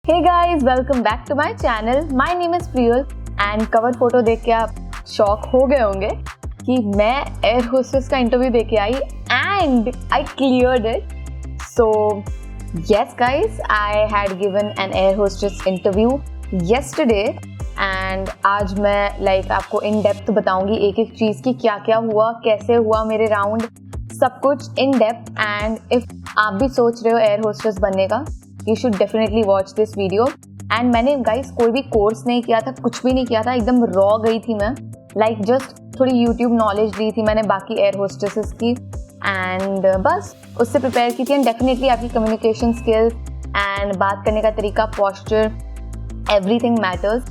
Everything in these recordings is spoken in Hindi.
Hey guys, welcome back to my channel. My name is Priyul and cover photo देख के आप शॉक हो गए होंगे कि मैं एयर होस्टेस का इंटरव्यू दे के आई and I cleared it. So yes guys, I had given an air hostess interview yesterday and आज मैं आपको इन डेप्थ बताऊंगी एक एक चीज़ की क्या क्या हुआ, कैसे हुआ मेरे राउंड, सब कुछ इन डेप्थ. एंड इफ आप भी सोच रहे हो एयर होस्टेस बनने का, you should definitely watch this video. And मैंने गाइस कोई भी कोर्स नहीं किया था, कुछ भी नहीं किया था, एकदम रॉ गई थी मैं. जस्ट थोड़ी यूट्यूब नॉलेज ली थी मैंने बाकी एयर होस्टेसेस की एंड बस उससे प्रिपेयर की थी. एंड डेफिनेटली आपकी कम्युनिकेशन स्किल्स एंड बात करने का तरीका, posture, everything matters.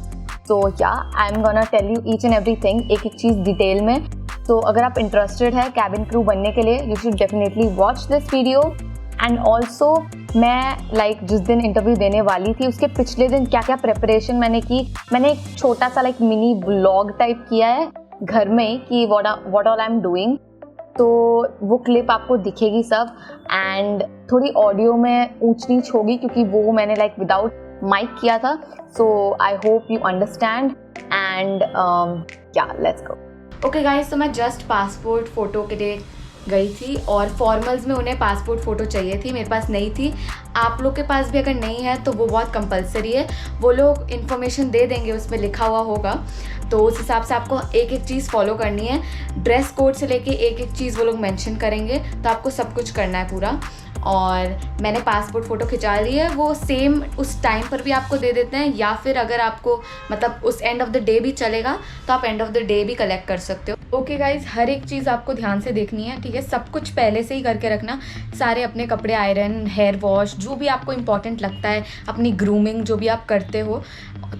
So yeah I am gonna tell you each and everything, एक एक चीज़ डिटेल में. तो अगर आप इंटरेस्टेड है कैबिन क्रू बनने के लिए, you should definitely watch this video. And also मैं जिस दिन इंटरव्यू देने वाली थी उसके पिछले दिन क्या क्या प्रिपरेशन मैंने की, मैंने एक छोटा सा मिनी ब्लॉग टाइप किया है घर में ही कि what all I am doing. तो वो क्लिप आपको दिखेगी सब. एंड थोड़ी ऑडियो में ऊंच नीच होगी क्योंकि वो मैंने विदाउट माइक किया था. So I hope you understand and या लेट्स गो. ओके गाइस, तो मैं जस्ट पासपोर्ट फ़ोटो के लिए गई थी और फॉर्मल्स में उन्हें पासपोर्ट फ़ोटो चाहिए थी, मेरे पास नहीं थी. आप लोग के पास भी अगर नहीं है तो वो बहुत कंपलसरी है, वो लोग इन्फॉर्मेशन दे देंगे, उसमें लिखा हुआ होगा. तो उस हिसाब से आपको एक एक चीज़ फॉलो करनी है. ड्रेस कोड से लेके एक एक चीज़ वो लोग मेंशन करेंगे, तो आपको सब कुछ करना है पूरा. और मैंने पासपोर्ट फ़ोटो खिंचा ली है, वो सेम उस टाइम पर भी आपको दे देते हैं, या फिर अगर आपको उस एंड ऑफ द डे भी चलेगा तो आप एंड ऑफ द डे भी कलेक्ट कर सकते हो. ओके गाइज, हर एक चीज़ आपको ध्यान से देखनी है, ठीक है. सब कुछ पहले से ही करके रखना, सारे अपने कपड़े आयरन, हेयर वॉश, जो भी आपको इंपॉर्टेंट लगता है, अपनी ग्रूमिंग जो भी आप करते हो,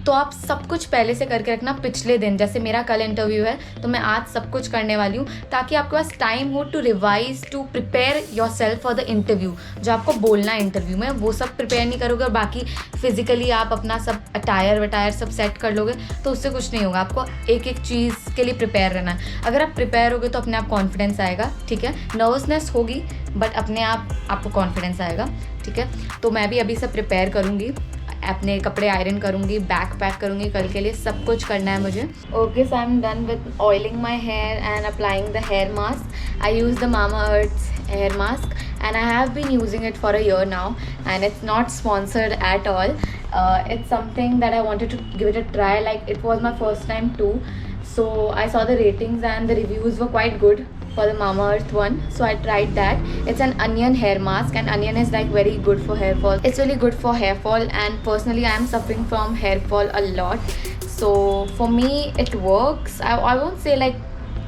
तो आप सब कुछ पहले से करके रखना पिछले दिन. जैसे मेरा कल इंटरव्यू है तो मैं आज सब कुछ करने वाली हूँ ताकि आपके पास टाइम हो to revise, to prepare yourself for the interview. जो आपको बोलना है इंटरव्यू में वो सब प्रिपेयर नहीं करोगे और बाकी फिजिकली आप अपना सब अटायर वटायर सब सेट कर लोगे तो उससे कुछ नहीं होगा. आपको एक एक चीज़ के लिए प्रिपेयर रहना है. अगर आप प्रिपेयर होगे तो अपने आप कॉन्फिडेंस आएगा, ठीक है. नर्वसनेस होगी बट अपने आप आपको कॉन्फिडेंस आएगा, ठीक है. तो मैं भी अभी सब प्रिपेयर करूँगी, अपने कपड़े आयरन करूँगी, बैग पैक करूँगी, कल के लिए सब कुछ करना है मुझे. Okay, so I am done with oiling my hair and applying the hair mask. I use the Mamaearth hair mask and I have been using it for a year now and it's not sponsored at all. It's something that I wanted to give it a try, it was my first time too. So I saw the ratings and the reviews were quite good for the Mamaearth one, so I tried that. It's an onion hair mask and onion is very good for hair fall. It's really good for hair fall and personally I am suffering from hair fall a lot. So for me it works. I won't say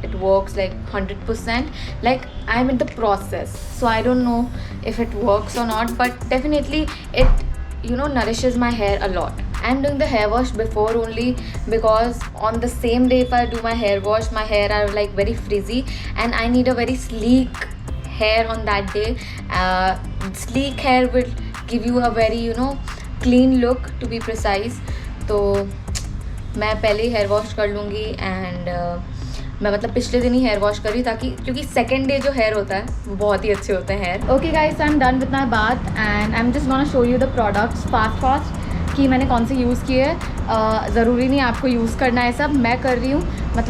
it works 100%, I'm in the process, so I don't know if it works or not, but definitely it nourishes my hair a lot. I'm doing the hair wash before only because on the same day if I do my hair wash, my hair are very frizzy and I need a very sleek hair on that day. Sleek hair will give you a very clean look, to be precise. तो मैं पहले ही हेयर वॉश कर लूँगी एंड मैं पिछले दिन ही हेयर वॉश करी ताकि क्योंकि सेकेंड डे जो हेयर होता है वो बहुत ही अच्छे होते हैं hair. Okay guys, I am done with my bath and I am just gonna show you the products fast कि मैंने कौन से यूज़ किए हैं. ज़रूरी नहीं आपको यूज़ करना है सब, मैं कर रही हूँ,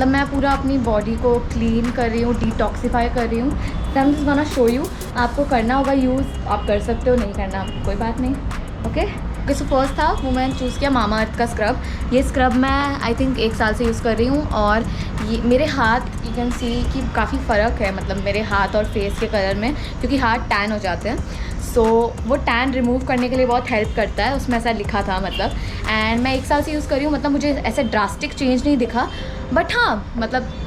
मैं पूरा अपनी बॉडी को क्लीन कर रही हूँ, डिटॉक्सीफाई कर रही हूँ. आई am just gonna show you. आपको करना होगा यूज़, आप कर सकते हो, नहीं करना कोई बात नहीं. ओके, सो फर्स्ट था वो मैंने चूज़ किया मामाअर्थ का स्क्रब. ये स्क्रब मैं आई थिंक 1 साल से यूज़ कर रही हूँ और ये मेरे हाथ, यू कैन सी कि काफ़ी फ़र्क है मेरे हाथ और फेस के कलर में, क्योंकि हाथ टैन हो जाते हैं. सो वो टैन रिमूव करने के लिए बहुत हेल्प करता है, उसमें ऐसा लिखा था एंड मैं 1 साल से यूज़ कर रही हूँ. मुझे ऐसे ड्रास्टिक चेंज नहीं दिखा, बट हाँ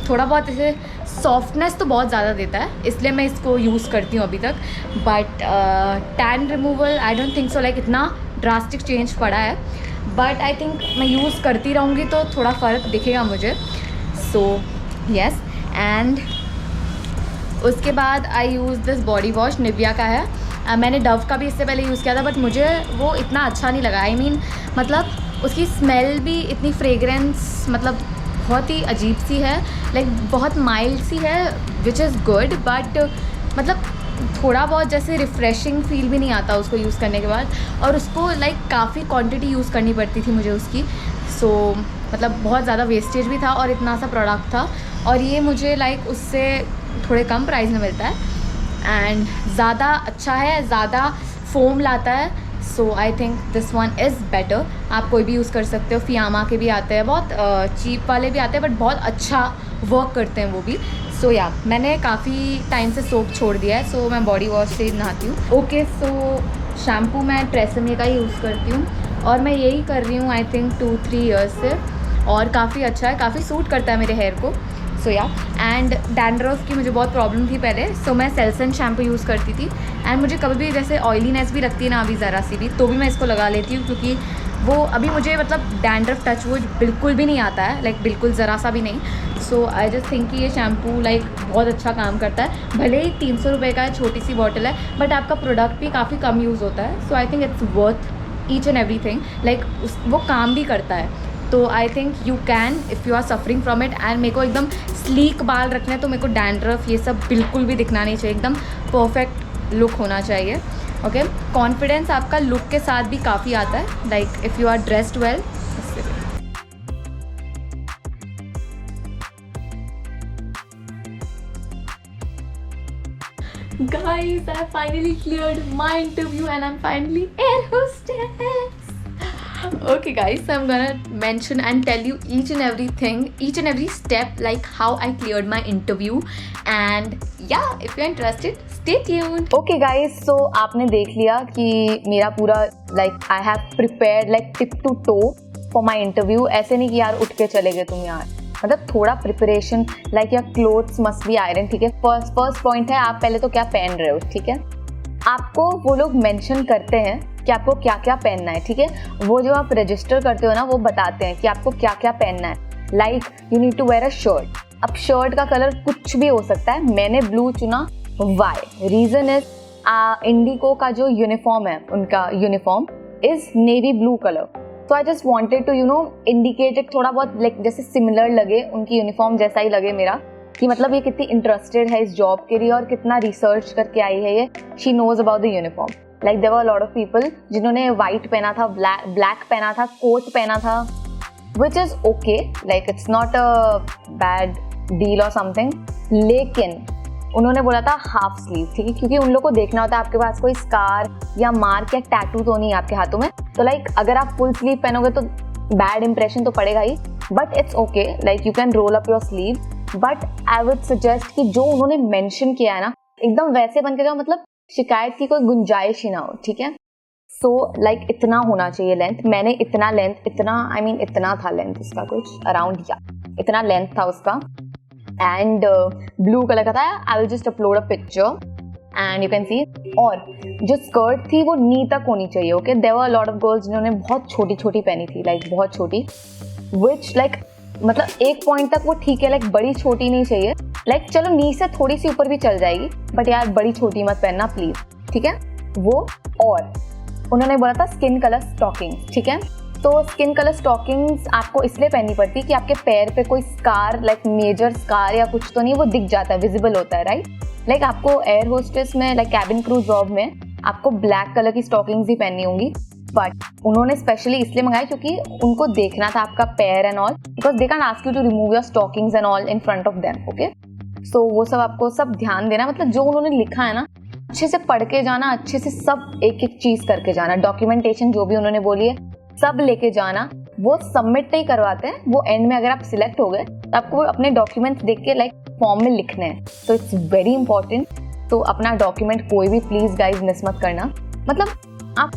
थोड़ा बहुत ऐसे सॉफ्टनेस तो बहुत ज़्यादा देता है, इसलिए मैं इसको यूज़ करती हूँ अभी तक. But tan removal I don't think so इतना ड्रास्टिक चेंज पड़ा है, बट आई थिंक मैं यूज़ करती रहूँगी तो थोड़ा फ़र्क दिखेगा मुझे. सो येस, एंड उसके बाद I use this body wash, Nivea का है. मैंने डव का भी इससे पहले यूज़ किया था बट मुझे वो इतना अच्छा नहीं लगा. आई मीन उसकी स्मेल भी इतनी फ्रेगरेंस बहुत ही अजीब सी है, बहुत माइल्ड सी है, विच इज़ गुड, बट थोड़ा बहुत जैसे रिफ़्रेशिंग फील भी नहीं आता उसको यूज़ करने के बाद, और उसको लाइक काफ़ी क्वांटिटी यूज़ करनी पड़ती थी मुझे उसकी। सो मतलब बहुत ज़्यादा वेस्टेज भी था और इतना सा प्रोडक्ट था, और ये मुझे लाइक उससे थोड़े कम प्राइस में मिलता है एंड ज़्यादा अच्छा है, ज़्यादा फोम लाता है। So I think this one is better. आप कोई भी यूज़ कर सकते हो, फियामा के भी आते हैं, बहुत चीप वाले भी आते हैं, बट बहुत अच्छा वर्क करते हैं वो भी। सो या मैंने काफ़ी टाइम से सोप छोड़ दिया है, सो मैं बॉडी वॉश से नहाती हूँ। ओके, सो शैम्पू मैं ट्रेसेमे का ही यूज़ करती हूँ और मैं यही कर रही हूँ आई थिंक 2-3 ईयर्स से, और काफ़ी अच्छा है, काफ़ी सूट करता है मेरे हेयर को। सो या एंड डैंड्रफ की मुझे बहुत प्रॉब्लम थी पहले, सो मैं सेल्सन शैम्पू यूज़ करती थी, एंड मुझे कभी भी जैसे ऑयलीनेस भी लगती है ना अभी ज़रा सी भी, तो भी मैं इसको लगा लेती हूँ, क्योंकि वो अभी मुझे मतलब डैंड्रफ टच वो बिल्कुल भी नहीं आता है, लाइक बिल्कुल ज़रा सा भी नहीं। सो आई जस्ट थिंक कि ये शैम्पू लाइक बहुत अच्छा काम करता है। भले ही 300 रुपये का है, छोटी सी बॉटल है, बट आपका प्रोडक्ट भी काफ़ी कम यूज़ होता है। So I think it's worth each and every thing, like वो काम भी करता है। तो I think you can if you are suffering from it. And मेरे को एकदम स्लीक बाल रखना है, तो मेरे को डैंड्रफ ये सब बिल्कुल भी दिखना नहीं चाहिए, एकदम परफेक्ट लुक होना चाहिए। ओके, कॉन्फिडेंस आपका लुक के साथ भी काफ़ी आता है, like if you are dressed well. Guys, I finally cleared my interview and I'm finally air hostess. Okay guys, so I'm gonna mention and tell you each and every step, like how I cleared my interview, and yeah, if you're interested, stay tuned. Okay guys, so आपने देख लिया कि मेरा पूरा like I have prepared like tip to toe for my interview. ऐसे नहीं कि यार उठ के चले गए तुम यार, मतलब थोड़ा preparation, like your clothes must be iron. ठीक है, फर्स्ट पॉइंट है आप पहले तो क्या पहन रहे हो। ठीक है, आपको वो लोग मेंशन करते हैं कि आपको क्या क्या पहनना है। ठीक है, वो जो आप रजिस्टर करते हो ना, वो बताते हैं कि आपको क्या क्या पहनना है। Like you need to wear a shirt. अब शर्ट का कलर कुछ भी हो सकता है, मैंने ब्लू चुना। वाई? रीजन इज इंडिगो का जो यूनिफॉर्म है, उनका uniform is navy blue colour. तो I just wanted to indicate it, थोड़ा बहुत लाइक जैसे सिमिलर लगे, उनकी यूनिफॉर्म जैसा ही लगे मेरा, कि मतलब ये कितनी इंटरेस्टेड है इस जॉब के लिए और कितना रिसर्च करके आई है ये। She knows about the uniform. Like there were lot of people जिन्होंने व्हाइट पहना था, ब्लैक पहना था, कोट पहना था, which is okay, like it's not a bad deal और समथिंग। लेकिन उन्होंने बोला था हाफ स्लीव। ठीक है, क्योंकि उन लोग को देखना होता है आपके पास कोई स्कार या मार्क या टैटू तो नहीं है आपके हाथों में। तो लाइक अगर आप फुल स्लीव पहनोगे तो बैड इंप्रेशन तो पड़ेगा ही, but it's okay, like you can roll up your sleeve. But I would suggest कि जो उन्होंने मेंशन किया है ना, एकदम वैसे बन के जाओ, मतलब शिकायत की कोई गुंजाइश ही ना हो। ठीक है, सो लाइक इतना होना चाहिए लेंथ। मैंने इतना लेंथ, इतना था लेंथ इसका, कुछ अराउंड या इतना लेंथ था उसका, एंड ब्लू कलर का था। I will just upload a picture and you can see. और जो स्कर्ट थी वो नी तक होनी चाहिए। Okay, there were a lot of girls जिन्होंने बहुत छोटी छोटी पहनी थी, लाइक बहुत छोटी, विच लाइक मतलब एक पॉइंट तक वो ठीक है, लाइक बड़ी छोटी नहीं चाहिए, लाइक चलो नी से थोड़ी सी ऊपर भी चल जाएगी, बट यार बड़ी छोटी मत पहनना प्लीज। ठीक है, वो। और उन्होंने बोला था स्किन कलर स्टॉकिंग्स। ठीक है, तो स्किन कलर स्टॉकिंग्स आपको इसलिए पहननी पड़ती है कि आपके पैर पे कोई स्कार, लाइक मेजर स्कार या कुछ तो नहीं, वो दिख जाता है, विजिबल होता है, राइट। लाइक आपको एयर होस्टेस में, लाइक कैबिन क्रू जॉब में आपको ब्लैक कलर की स्टॉकिंग्स ही पहननी होंगी, बट उन्होंने स्पेशली इसलिए मंगाई क्योंकि उनको देखना था आपका पैर and all, because they can ask you to remove your stockings and all in front of them. Okay, so वो सब आपको सब ध्यान देना, मतलब जो उन्होंने लिखा है ना अच्छे से पढ़ के जाना, अच्छे से सब एक एक चीज करके जाना। डॉक्यूमेंटेशन जो भी उन्होंने बोली है सब लेके जाना। वो सबमिट नहीं करवाते हैं, वो एंड में अगर आप सिलेक्ट हो गए तो आपको अपने डॉक्यूमेंट्स देख के लाइक फॉर्म में लिखने हैं, तो इट्स वेरी इंपॉर्टेंट। तो अपना डॉक्यूमेंट कोई भी प्लीज गाइज मिस मत करना, मतलब आप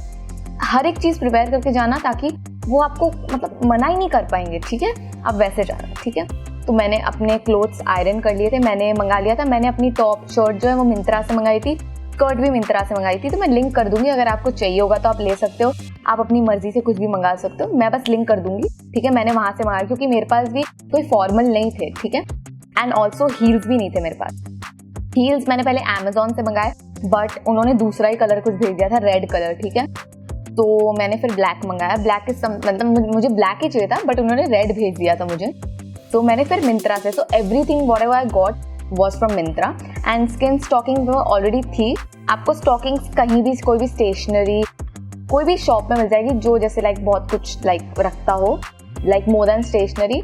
हर एक चीज प्रिपेयर करके जाना ताकि वो आपको मतलब मना ही नहीं कर पाएंगे। ठीक है, आप वैसे जाना। ठीक है, तो मैंने अपने क्लोथ्स आयरन कर लिए थे, मैंने मंगा लिया था। मैंने अपनी टॉप शर्ट जो है वो मिंत्रा से मंगाई थी, स्कर्ट भी मिंत्रा से मंगाई थी, तो मैं लिंक कर दूंगी, अगर आपको चाहिए होगा तो आप ले सकते हो। आप अपनी मर्जी से कुछ भी मंगा सकते हो, मैं बस लिंक कर दूंगी। ठीक है, मैंने वहां से मंगाया क्योंकि मेरे पास भी कोई फॉर्मल नहीं थे। ठीक है, एंड ऑल्सो हील्स भी नहीं थे मेरे पास। हील्स मैंने पहले अमेजोन से मंगाए, बट उन्होंने दूसरा ही कलर कुछ भेज दिया था, रेड कलर। ठीक है, तो मैंने फिर ब्लैक मंगाया। ब्लैक मतलब मुझे ब्लैक ही चाहिए था, बट उन्होंने रेड भेज दिया था मुझे, तो मैंने फिर मिंत्रा से। तो everything whatever I got was from Myntra and skin stocking वो ऑलरेडी थी। आपको स्टॉकिंग्स कहीं भी कोई भी स्टेशनरी कोई भी शॉप में मिल जाएगी जो जैसे लाइक बहुत कुछ लाइक रखता हो, लाइक मोर देन स्टेशनरी,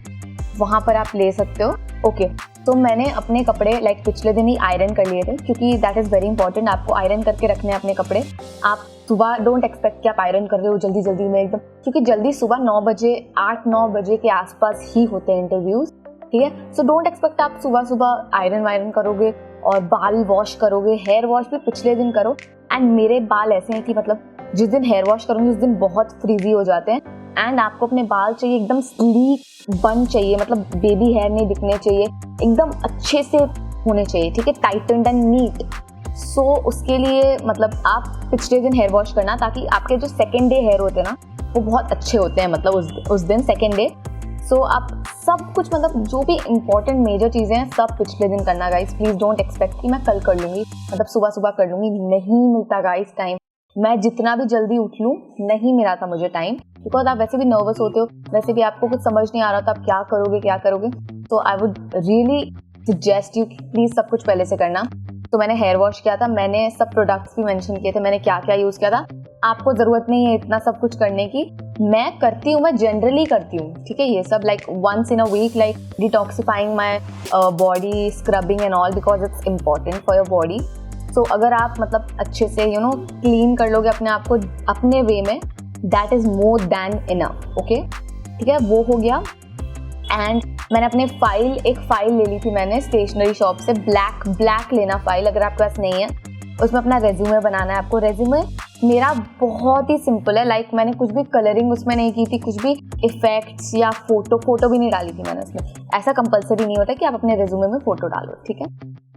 वहाँ पर आप ले सकते हो। ओके, तो मैंने अपने कपड़े लाइक पिछले दिन ही आयरन कर लिए थे, क्योंकि दैट इज़ वेरी इंपॉर्टेंट। आपको आयरन करके रखने हैं अपने कपड़े। आप सुबह डोंट एक्सपेक्ट कि आप आयरन कर रहे हो जल्दी जल्दी में एकदम, क्योंकि जल्दी सुबह 9 बजे 8-9 बजे के आसपास ही होते हैं इंटरव्यूज़, ठीक है। सो डोंट एक्सपेक्ट आप सुबह सुबह आयरन वायरन करोगे और बाल वॉश करोगे। हेयर वॉश भी पिछले दिन करो। एंड मेरे बाल ऐसे हैं कि मतलब जिस दिन हेयर वॉश करूँगी उस दिन बहुत फ्रीजी हो जाते हैं। एंड आपको अपने बाल चाहिए एकदम स्लीक बन चाहिए, मतलब बेबी हेयर नहीं दिखने चाहिए, एकदम अच्छे से होने चाहिए, ठीक है, टाइटन्ड एंड नीट। सो उसके लिए मतलब आप पिछले दिन हेयर वॉश करना, ताकि आपके जो सेकेंड डे हेयर होते हैं ना वो बहुत अच्छे होते हैं, मतलब उस दिन सेकेंड डे। सो आप सब कुछ मतलब जो भी इंपॉर्टेंट मेजर चीज़ें हैं सब पिछले दिन करना गाइस। प्लीज़ डोंट एक्सपेक्ट कि मैं कल कर लूँगी, मतलब सुबह सुबह कर लूँगी, नहीं मिलता गाइस टाइम। मैं जितना भी जल्दी उठ लूँ नहीं मिला था मुझे टाइम, बिकॉज आप वैसे भी नर्वस होते हो, वैसे भी आपको कुछ समझ नहीं आ रहा था आप क्या करोगे। तो I would really suggest you कि प्लीज़ सब कुछ पहले से करना। तो मैंने हेयर वॉश किया था, मैंने सब प्रोडक्ट्स भी मेंशन किए थे, मैंने क्या क्या यूज़ किया था। आपको ज़रूरत नहीं है इतना सब कुछ करने की, मैं करती हूँ, मैं जनरली करती हूँ, ठीक है, ये सब like once in a week, like detoxifying my body, scrubbing and all, because it's important for your body. So अगर आप मतलब अच्छे से क्लीन कर लोगे अपने आप को अपने वे में, that is more than enough. Okay, ठीक है, वो हो गया। एंड मैंने अपने एक फ़ाइल ले ली थी मैंने स्टेशनरी शॉप से, ब्लैक लेना फ़ाइल, अगर आपके पास नहीं है। उसमें अपना रेज्यूमे बनाना है आपको। रेज्यूमे मेरा बहुत ही सिंपल है, लाइक मैंने कुछ भी कलरिंग उसमें नहीं की थी, कुछ भी इफेक्ट्स या फोटो भी नहीं डाली थी मैंने उसमें। ऐसा कंपलसरी नहीं होता कि आप अपने रेज्यूमे में फ़ोटो डालो, ठीक है।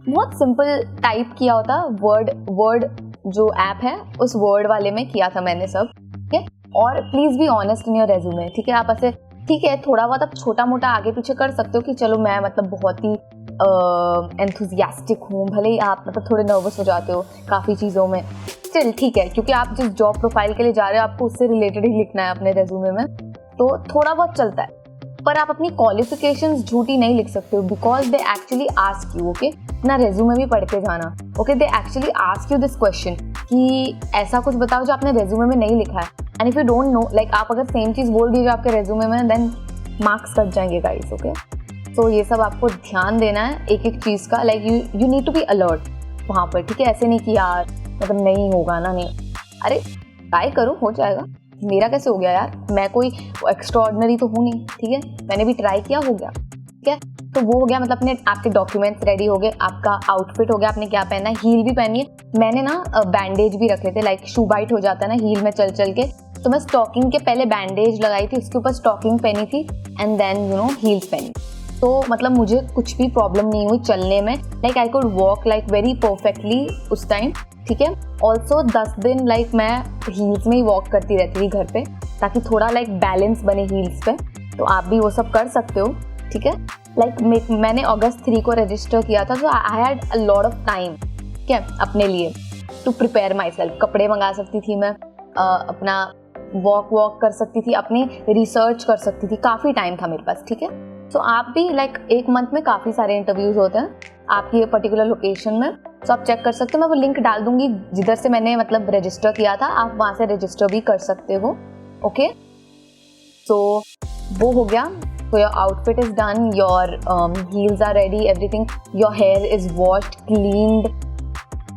बहुत सिंपल टाइप किया होता, वर्ड जो ऐप है उस वर्ड वाले में किया था मैंने सब, ठीक है। और please be honest in your resume, ठीक है। आप ऐसे ठीक है थोड़ा बहुत आप छोटा मोटा आगे पीछे कर सकते हो कि चलो मैं मतलब बहुत ही एंथुजियास्टिक हूँ, भले ही आप मतलब थोड़े नर्वस हो जाते हो काफ़ी चीज़ों में, स्टिल ठीक है, क्योंकि आप जिस जॉब प्रोफाइल के लिए जा रहे हो आपको उससे रिलेटेड ही लिखना है अपने रेज्यूमे में, तो थोड़ा बहुत चलता है। पर आप अपनी क्वालिफिकेशंस झूठी नहीं लिख सकते हो, because they actually ask you, okay, अपना रेज्यूमे भी पढ़ के जाना, okay, they actually ask you this question कि ऐसा कुछ बताओ जो आपने रेज्यूमे में नहीं लिखा है। And if you don't know, like आप अगर सेम चीज़ बोल दीजिए आपके रेज्यूमे में, देन मार्क्स कट जाएंगे गाइस, ओके। तो ये सब आपको ध्यान देना है एक एक चीज़ का, like you need to be alert वहाँ पर, ठीक है। ऐसे नहीं कि यार मतलब नहीं होगा ना, नहीं, अरे ट्राई करो, हो जाएगा। मेरा कैसे हो गया यार, मैं कोई एक्स्ट्राऑर्डिनरी तो हूँ नहीं, ठीक है, मैंने भी ट्राई किया, हो गया, ठीक है। तो वो हो गया, मतलब अपने आपके डॉक्यूमेंट्स रेडी हो गए, आपका आउटफिट हो गया, आपने क्या पहना है, हील भी पहनी है। मैंने ना बैंडेज भी रखे थे, लाइक शू बाइट हो जाता है ना हील में चल के, तो मैं स्टॉकिंग के पहले बैंडेज लगाई थी, उसके ऊपर स्टॉकिंग पहनी थी एंड देन हील्स पहनी। तो मतलब मुझे कुछ भी प्रॉब्लम नहीं हुई चलने में, like I could walk like very perfectly उस टाइम, ठीक है। ऑल्सो 10 दिन लाइक मैं हील्स में ही वॉक करती रहती थी घर पे, ताकि थोड़ा लाइक बैलेंस बने हील्स पे। तो आप भी वो सब कर सकते हो, ठीक है। लाइक मैंने अगस्त 3 को रजिस्टर किया था, तो I had a lot of time, ठीक है, अपने लिए टू प्रिपेयर माई सेल्फ। कपड़े मंगा सकती थी मैं, अपना वॉक कर सकती थी, अपनी रिसर्च कर सकती थी, काफ़ी टाइम था मेरे पास, ठीक है। तो आप भी लाइक एक मंथ में काफ़ी सारे इंटरव्यूज़ होते हैं आपकी पर्टिकुलर लोकेशन में, तो आप चेक कर सकते हो। मैं वो लिंक डाल दूंगी जिधर से मैंने मतलब रजिस्टर किया था, आप वहाँ से रजिस्टर भी कर सकते हो, ओके। सो वो हो गया। So your outfit is done, your heels are ready, everything, your hair is washed, cleaned,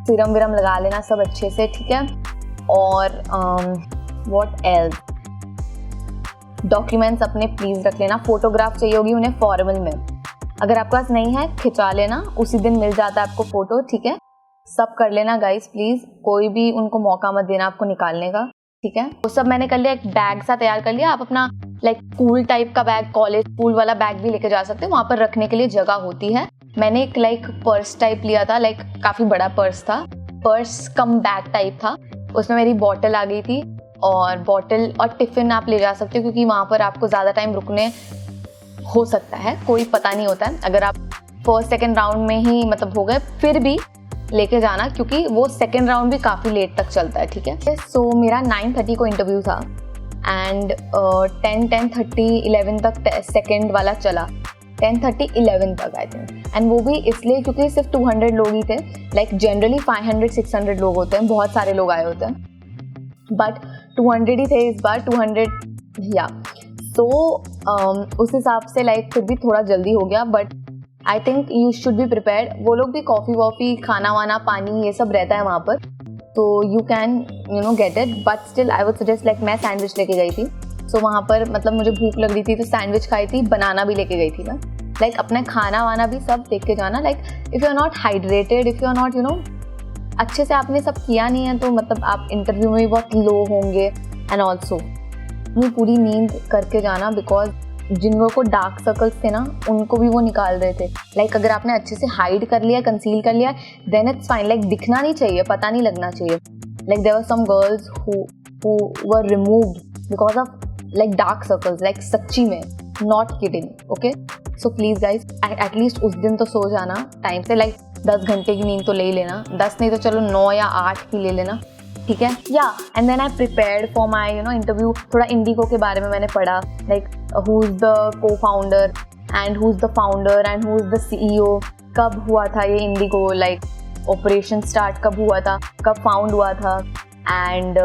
serum विरम लगा लेना सब अच्छे से, ठीक है। और what else? डॉक्यूमेंट्स अपने प्लीज़ रख लेना, फोटोग्राफ चाहिए होगी उन्हें फॉर्मल में, अगर आपके पास नहीं है खिंचा लेना, उसी दिन मिल जाता है आपको फ़ोटो, ठीक है। सब कर लेना गाइस प्लीज़, कोई भी उनको मौका मत देना आपको निकालने का, ठीक है। वो सब मैंने कर लिया, एक बैग सा तैयार कर लिया। आप अपना लाइक स्कूल टाइप का बैग, कॉलेज स्कूल वाला बैग भी लेके जा सकते हो, वहाँ पर रखने के लिए जगह होती है। मैंने एक लाइक पर्स टाइप लिया था, लाइक काफ़ी बड़ा पर्स था, पर्स कम बैग टाइप था, उसमें मेरी बॉटल आ गई थी, और बॉटल और टिफ़िन आप ले जा सकते हो, क्योंकि वहाँ पर आपको ज़्यादा टाइम रुकने हो सकता है, कोई पता नहीं होता है। अगर आप फर्स्ट सेकेंड राउंड में ही मतलब हो गए, फिर भी लेके जाना, क्योंकि वो सेकेंड राउंड भी काफ़ी लेट तक चलता है, ठीक है। सो मेरा 9:30 को इंटरव्यू था एंड 10:30 11 तक सेकेंड वाला चला। 10:30 11 तक आई थिंक, एंड वो भी इसलिए क्योंकि सिर्फ 200 लोग ही थे. लाइक जनरली 500-600 लोग होते हैं, बहुत सारे लोग आए होते हैं, बट 200 ही थे इस बार. 200 या तो उस हिसाब से लाइक फिर भी थोड़ा जल्दी हो गया. But I think you should be prepared. वो लोग भी कॉफ़ी वॉफ़ी, खाना वाना, पानी, ये सब रहता है वहाँ पर, तो you can get it. But still I would suggest, like मैं सैंडविच लेके गई थी. सो वहाँ पर मतलब मुझे भूख लग रही थी तो सैंडविच खाई थी, बनाना भी लेके गई थी मैं. लाइक अपना खाना वाना भी सब देख के जाना. Like if you are not hydrated, if you are not अच्छे से आपने सब किया नहीं है तो मतलब आप इंटरव्यू में भी बहुत लो होंगे. एंड ऑल्सो अपनी पूरी नींद करके जाना, बिकॉज जिन लोगों को डार्क सर्कल्स थे ना उनको भी वो निकाल रहे थे. लाइक अगर आपने अच्छे से हाइड कर लिया, कंसील कर लिया, देन इट्स फाइन. लाइक दिखना नहीं चाहिए, पता नहीं लगना चाहिए. Like there were some girls who were removed because of like dark circles, like सच्ची में, not kidding. Okay, so please guys at least उस दिन तो सो जाना टाइम से. लाइक 10 घंटे की नींद तो ले ही लेना. 10 नहीं तो चलो 9 या 8 की ले लेना, ठीक है. Yeah and then I prepared for my interview. थोड़ा इंडिगो के बारे में मैंने पढ़ा, like who is the cofounder and who is the founder and who is the CEO. कब हुआ था ये इंडिगो, लाइक ऑपरेशन स्टार्ट कब हुआ था, कब फाउंड हुआ था. And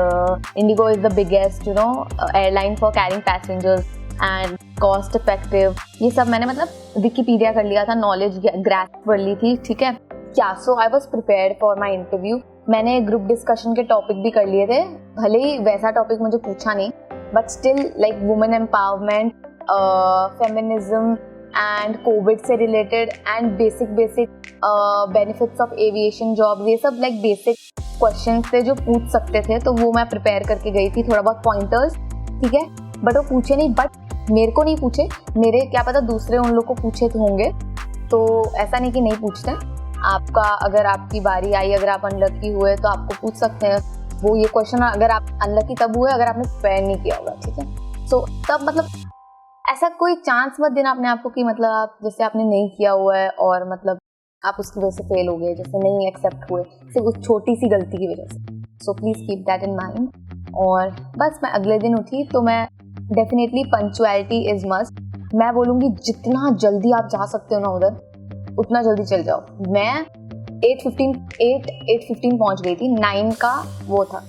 Indigo is the biggest airline for carrying passengers and cost effective. ये सब मैंने मतलब विकीपीडिया कर लिया था, नॉलेज ग्रैस्प कर ली थी, ठीक है. क्या so I was prepared for my interview. मैंने ग्रुप डिस्कशन के टॉपिक भी कर लिए थे, भले ही वैसा टॉपिक मुझे पूछा नहीं, but still like women empowerment, feminism and covid से related and basic benefits of aviation job, ये सब लाइक बेसिक क्वेश्चंस थे जो पूछ सकते थे. तो वो मैं प्रिपेयर करके गई थी, थोड़ा बहुत पॉइंटर्स, ठीक है. बट वो पूछे नहीं, बट मेरे को नहीं पूछे, मेरे क्या पता दूसरे उन लोग को पूछे तो होंगे. तो ऐसा नहीं कि नहीं पूछते. आपका अगर आपकी बारी आई, अगर आप अनलकी हुए तो आपको पूछ सकते हैं वो ये क्वेश्चन. अगर आप अनलकी तब हुए अगर आपने प्रिपेयर नहीं किया होगा, ठीक है. सो तब मतलब ऐसा कोई चांस मत देना अपने आप को कि मतलब आप जैसे आपने नहीं किया हुआ है और मतलब आप उसकी वजह से फेल हो गए, जैसे नहीं एक्सेप्ट हुए सिर्फ उस छोटी सी गलती की वजह से. So please keep that in mind. और बस मैं अगले दिन उठी तो मैं डेफिनेटली पंक्चुअलिटी इज़ मस्ट. मैं बोलूँगी जितना जल्दी आप जा सकते हो ना उधर, उतना जल्दी चल जाओ. मैं 8:15 पहुँच गई थी. 9 का वो था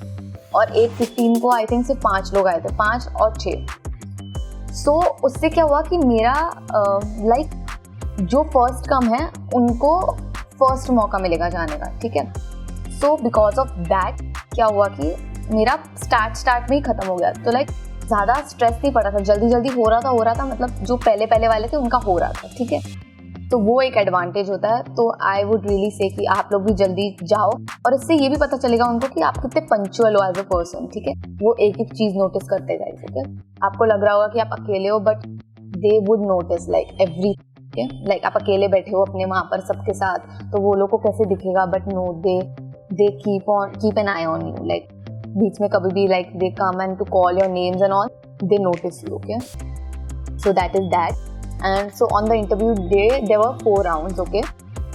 और 8:15 को आई थिंक सिर्फ 5 लोग आए थे, 5 और 6. सो उससे क्या हुआ कि मेरा लाइक जो फर्स्ट कम है उनको फर्स्ट मौका मिलेगा जाने का, ठीक है. सो बिकॉज ऑफ दैट क्या हुआ कि मेरा स्टार्ट में ही ख़त्म हो गया. तो लाइक ज़्यादा स्ट्रेस नहीं पड़ा था, जल्दी हो रहा था. मतलब जो पहले वाले थे उनका हो रहा था, ठीक है. तो वो एक एडवांटेज होता है. तो आई वुड रियली से कि आप लोग भी जल्दी जाओ और इससे ये भी पता चलेगा उनको कि आप कितने पंक्चुअल हो एज अ पर्सन, ठीक है. वो एक चीज़ नोटिस करते गए, ठीक है. आपको लग रहा होगा कि आप अकेले हो, but they would notice like every, like आप अकेले बैठे हो अपने वहाँ पर सबके साथ, तो वो लोग को कैसे दिखेगा, but no they keep an eye on you. Like बीच में कभी भी like they come and to call your names and all, they notice you, okay. So that is that. And so on the interview day, there were 4 rounds, okay.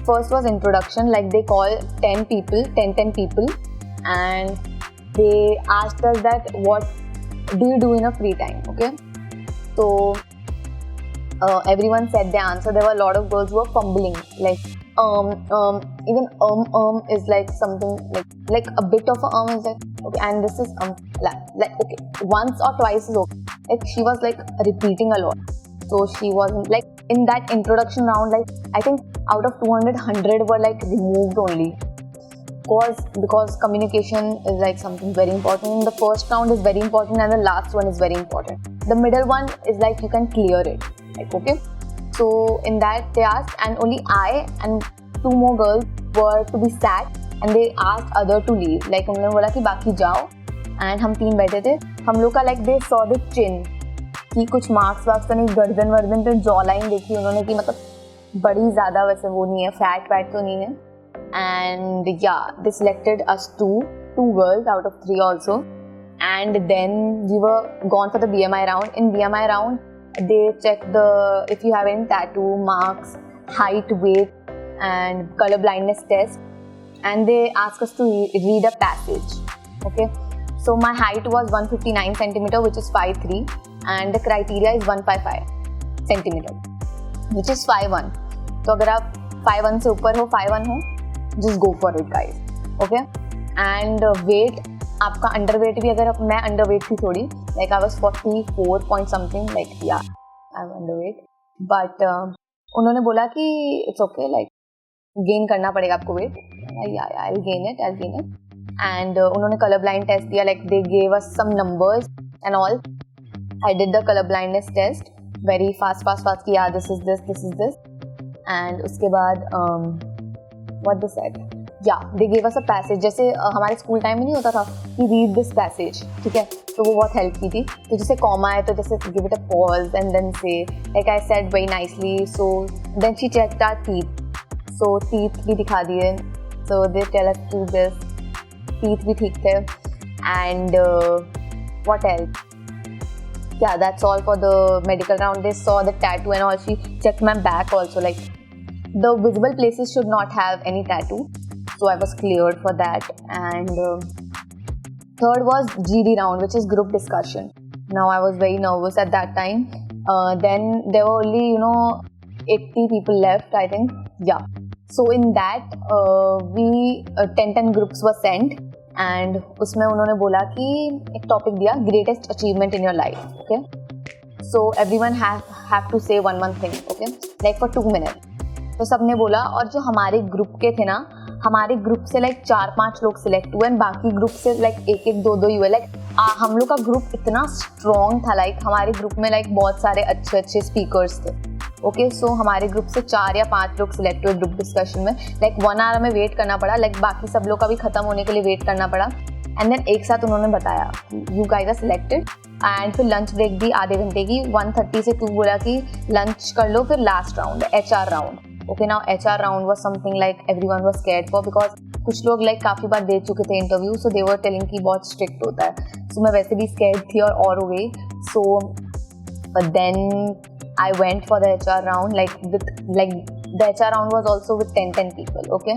First was introduction, like they call 10 people, and they asked us that what do you do in a free time, okay. So everyone said their answer. There were a lot of girls who were fumbling, like even is like something like a bit of a is like okay, and this is like okay, once or twice is okay. Like she was like repeating a lot. So she wasn't like in that introduction round, like I think out of 200, 100 were like removed only. Because communication is like something very important. The first round is very important and the last one is very important. The middle one is like you can clear it. Like okay. So in that they asked, and only I and 2 more girls were to be sat, and they asked other to leave. Like उन्होंने बोला कि बाकी जाओ, and हम 3 बैठे थे. हम लोग का like they saw the chin. कि कुछ मार्क्स वार्क्स तो नहीं, गर्दन वर्दन पे जॉ लाइन देखी उन्होंने कि मतलब बड़ी ज़्यादा वैसे वो नहीं है, फैट वैट तो नहीं है. एंड या they selected us two girls out of 3 also. And then we were gone for the BMI round. In BMI round they check if you have any tattoo marks, height, weight and color blindness test, and they ask us to read a passage, okay. So my height was 159 centimeter, which is 5'3", and the criteria is 155 centimeter. Which is 5'1". तो अगर आप 5'1" से ऊपर हो, 5'1" हो, just go for it guys, okay. And weight आपका अंडर वेट भी, अगर मैं अंडर वेट थी थोड़ी, like I was 44 point something, like या I am under weight, but उन्होंने बोला कि इट्स ओके, लाइक गेन करना पड़ेगा आपको weight, I gain it and उन्होंने कलर ब्लाइंड टेस्ट दिया, like they gave us some numbers and all. I did the colour blindness test very fast कि यार दिस इज दिस एंड उसके बाद व्हाट दे सेड, या दे गेव अस अ पैसेज, जैसे हमारे स्कूल टाइम में नहीं होता था कि रीड दिस पैसेज, ठीक है, तो वो बहुत हेल्प की थी। तो जैसे कॉमा है तो जैसे give it a pause and then say, like I said very nicely, so then she checked our teeth, so teeth भी दिखा दिए, so they tell us to this, teeth भी ठीक थे and what else, yeah, that's all for the medical round. They saw the tattoo and all. She checked my back also, like the visible places should not have any tattoo, so I was cleared for that. And third was GD round, which is group discussion. Now I was very nervous at that time. Then there were only 80 people left, I think, yeah. So in that we 10 groups were sent. And उसमें उन्होंने बोला कि एक टॉपिक दिया, greatest achievement in your life, okay. So everyone have to say one thing, okay, like for 2 minutes। तो सबने बोला, और जो हमारे ग्रुप के थे ना, हमारे ग्रुप से लाइक 4-5 लोग सिलेक्ट हुए, बाकी ग्रुप से लाइक 1-1, 2-2 ही हुए। लाइक हम लोग का ग्रुप इतना स्ट्रॉन्ग था, लाइक हमारे ग्रुप में लाइक बहुत सारे अच्छे स्पीकर्स थे, ओके। सो हमारे ग्रुप से 4 या 5 लोग सिलेक्ट हुए ग्रुप डिस्कशन में, लाइक 1 hour में वेट करना पड़ा, लाइक बाकी सब लोग का भी खत्म होने के लिए वेट करना पड़ा। एंड देन एक साथ उन्होंने बताया you guys are selected, and फिर लंच ब्रेक दी आधे घंटे की, 1:30 से 2 बोला कि लंच कर लो, फिर last round HR round, okay. Now HR round was something like everyone was scared for, because कुछ लोग लाइक काफ़ी बार दे चुके थे interview, so they were telling कि बहुत स्ट्रिक्ट होता है। सो मैं वैसे भी स्कैर्ड थी और हो गई। So but then I went for the HR round, like the HR round was also with 10 people, okay.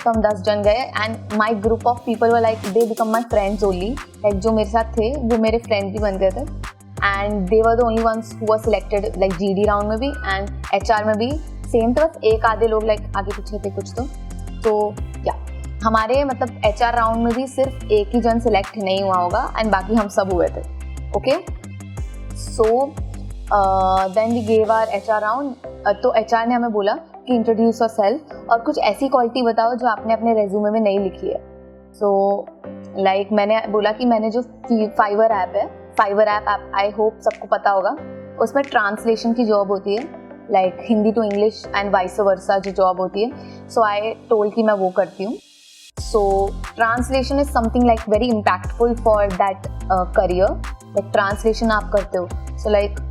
तो हम 10 जन गए and my group of people were like they become my friends only, like जो मेरे साथ थे वो मेरे फ्रेंड भी बन गए थे, and they were the only ones who were selected like GD round में भी and HR में भी सेम थे, बस एक आधे लोग like आगे पीछे थे कुछ तो या हमारे मतलब HR राउंड में भी सिर्फ एक ही जन सिलेक्ट नहीं हुआ होगा एंड बाकी हम सब हुए थे, okay. So then we gave our HR round. तो HR ने हमें बोला कि इंट्रोड्यूस योरसेल्फ और कुछ ऐसी क्वालिटी बताओ जो आपने अपने रेज्यूमे में नहीं लिखी है। सो लाइक मैंने बोला कि मैंने जो फाइवर ऐप है, फाइवर ऐप आई होप सबको पता होगा, उसमें ट्रांसलेशन की जॉब होती है, like Hindi to English and vice versa जो जॉब होती है। सो आई टोल्ड कि मैं वो करती हूँ। So translation is something like very impactful for that career, like translation आप करते हो, सो लाइक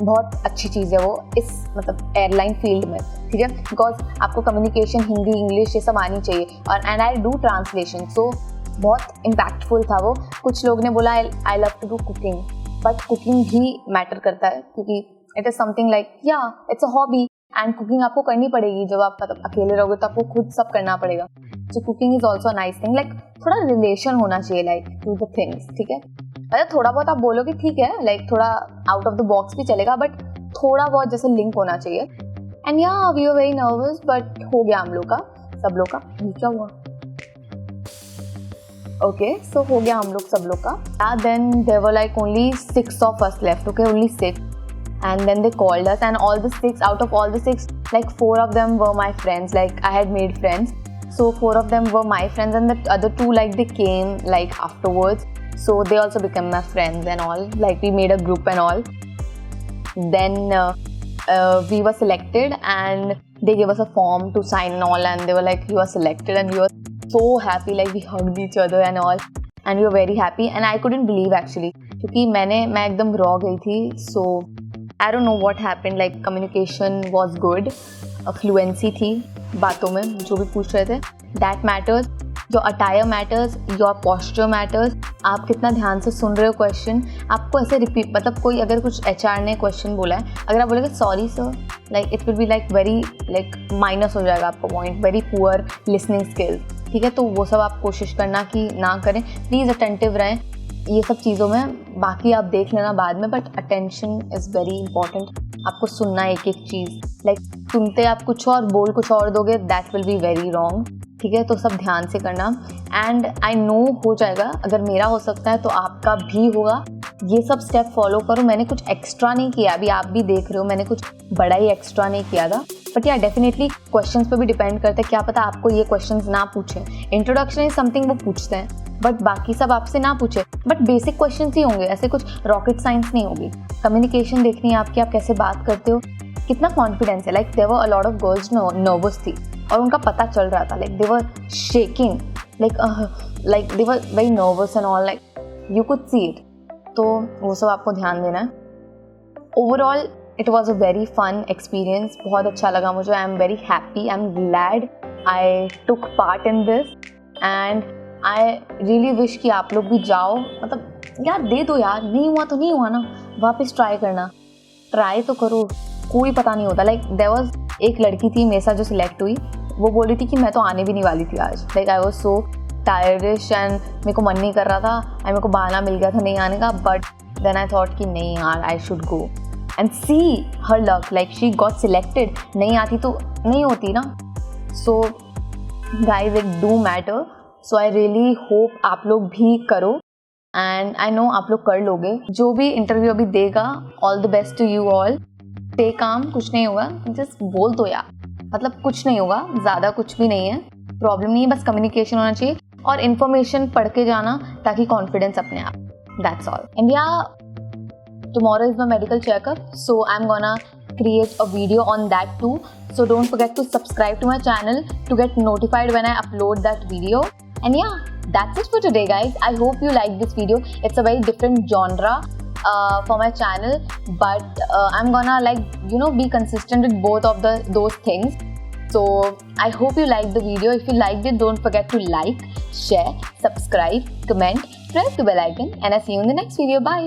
बहुत अच्छी चीज़ है वो इस मतलब एयरलाइन फील्ड में, ठीक है, बिकॉज आपको कम्युनिकेशन हिंदी इंग्लिश ये सब आनी चाहिए और and I do translation, so बहुत इम्पैक्टफुल था वो। कुछ लोग ने बोला I love to do cooking, but cooking भी मैटर करता है क्योंकि it is something like yeah it's a hobby and cooking आपको करनी पड़ेगी। जब आप मतलब अकेले रहोगे तो आपको खुद सब करना पड़ेगा, so cooking is also nice thing, like थोड़ा रिलेशन होना चाहिए लाइक टू द थिंग्स, ठीक है। मतलब थोड़ा बहुत आप बोलोगे ठीक है, लाइक थोड़ा आउट ऑफ द बॉक्स भी चलेगा, बट थोड़ा बहुत जैसे लिंक होना चाहिए। And yeah we are very nervous, but हो गया हम लोग का, सब लोग का। क्या हुआ? ओके, सो हो गया हम लोग सब लोग का। Then there were like only 6 of us left, okay, only 6. And then they called us, and all the 6, out of all the 6, like 4 of them were my friends, like I had made friends. So 4 of them were my friends, and the other 2 like they came like afterwards. So they also became my friends and all, like we made a group and all. Then we were selected and they gave us a form to sign and all, and they were like you are selected, and we were so happy, like we hugged each other and all, and we were very happy and I couldn't believe actually क्योंकि मैं एकदम raw गई थी, so I don't know what happened, like communication was good, fluency थी बातों में, जो भी पूछ रहे थे that matters, your attire matters, your posture matters, आप कितना ध्यान से सुन रहे हो क्वेश्चन, आपको ऐसे रिपीट, मतलब कोई अगर कुछ HR ने क्वेश्चन बोला है, अगर आप बोलेंगे sorry sir, like it will be like very like minus हो जाएगा आपका point, very poor listening skills, ठीक है। तो वो सब आप कोशिश करना कि ना करें, प्लीज़ अटेंटिव रहें ये सब चीज़ों में, बाकी आप देख लेना बाद में, but attention is very important. आपको सुनना है एक एक चीज़, लाइक सुनते आप कुछ और बोल कुछ और दोगे, that will be very wrong, ठीक है। तो सब ध्यान से करना एंड आई नो हो जाएगा, अगर मेरा हो सकता है तो आपका भी होगा। ये सब स्टेप फॉलो करो, मैंने कुछ एक्स्ट्रा नहीं किया, अभी आप भी देख रहे हो मैंने कुछ बड़ा ही एक्स्ट्रा नहीं किया था। बट या डेफिनेटली क्वेश्चंस पे भी डिपेंड करता है, क्या पता आपको ये क्वेश्चंस ना पूछे। इंट्रोडक्शन इज समथिंग वो पूछते हैं, बट बाकी सब आपसे ना पूछे, बट बेसिक क्वेश्चंस ही होंगे, ऐसे कुछ रॉकेट साइंस नहीं होगी। कम्युनिकेशन देखनी है आपकी, आप कैसे बात करते हो, कितना कॉन्फिडेंस है। Like there were a lot of girls nervous थी और उनका पता चल रहा था, like they were shaking, like they were very nervous and all, like you could see it. तो वो सब आपको ध्यान देना है। Overall it was a very fun experience, बहुत अच्छा लगा मुझे। I am very happy, I am glad I took part in this and I really wish कि आप लोग भी जाओ, मतलब यार दे दो यार, नहीं हुआ तो नहीं हुआ ना, वापस ट्राई करना, ट्राई तो करो, कोई पता नहीं होता। लाइक देयर वाज एक लड़की थी मेरे साथ जो सिलेक्ट हुई, वो बोल रही थी कि मैं तो आने भी नहीं वाली थी आज, like I was so tiredish and मेरे को मन नहीं कर रहा था एंड मेरे को बहाना मिल गया था नहीं आने का, बट देन आई थॉट कि नहीं यार I should go and see her luck, like she got selected. नहीं आती तो नहीं होती ना। So guys it do matter, so I really hope आप लोग भी करो एंड आई नो आप लोग कर लोगे। जो भी इंटरव्यू अभी देगा, all the best to you all. Stay calm, कुछ नहीं होगा, जस्ट बोल दो यार, मतलब कुछ नहीं होगा, ज़्यादा कुछ भी नहीं है, प्रॉब्लम नहीं है, बस कम्युनिकेशन होना चाहिए और इन्फॉर्मेशन पढ़ के जाना ताकि कॉन्फिडेंस अपने आप, दैट्स ऑल। एंड या tomorrow is my medical checkup, so I'm gonna create a video on that too, so don't forget to subscribe to my channel to get notified when I upload that video. And yeah, that's it for today guys. I hope you like this video. It's a very different genre for my channel, but I'm gonna, like, you know, be consistent with both of those things. So I hope you liked the video. If you liked it, don't forget to like, share, subscribe, comment, press the bell icon, and I'll see you in the next video. Bye.